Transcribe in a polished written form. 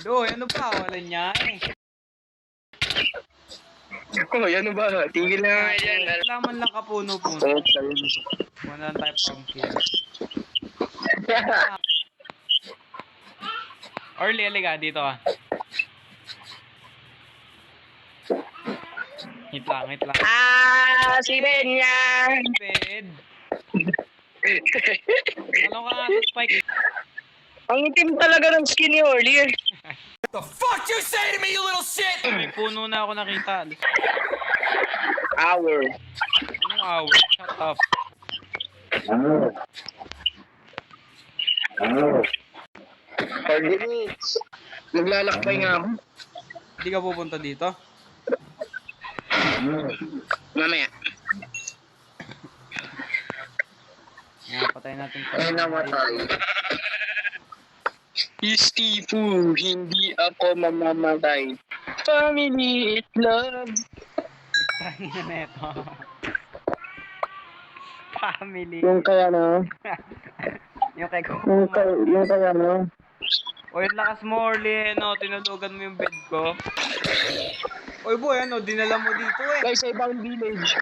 Do, ano ba? Wala niya eh. Hoy, ano ba? Tigil na nga yan. Wala man lang kapuno-puno. Wala tayo pumpkin. Orly, aliga, dito ka. Hit lang. Si Benya! Bed. Talong ka nga sa spike. Ang itim talaga ng skin ni Orly eh. The fuck you say to me, you little shit? May puno na ako nakita. Hour. Anong hour? Shut up. Minutes. Maglalakbay nga ako. Hindi ka pupunta dito? Mamaya. Nga, patay natin pa. Ay namatay. Istifu, hindi ako mamamatay. Family, it love. Tangina na ito. Family. Yung kaya no? Yung kay Yung kaya no? Oy, lakas mo, Orly. Ano, tinulugan mo yung bed ko. Oy, boy, ano, dinala mo dito eh. Guys, sa ibang village.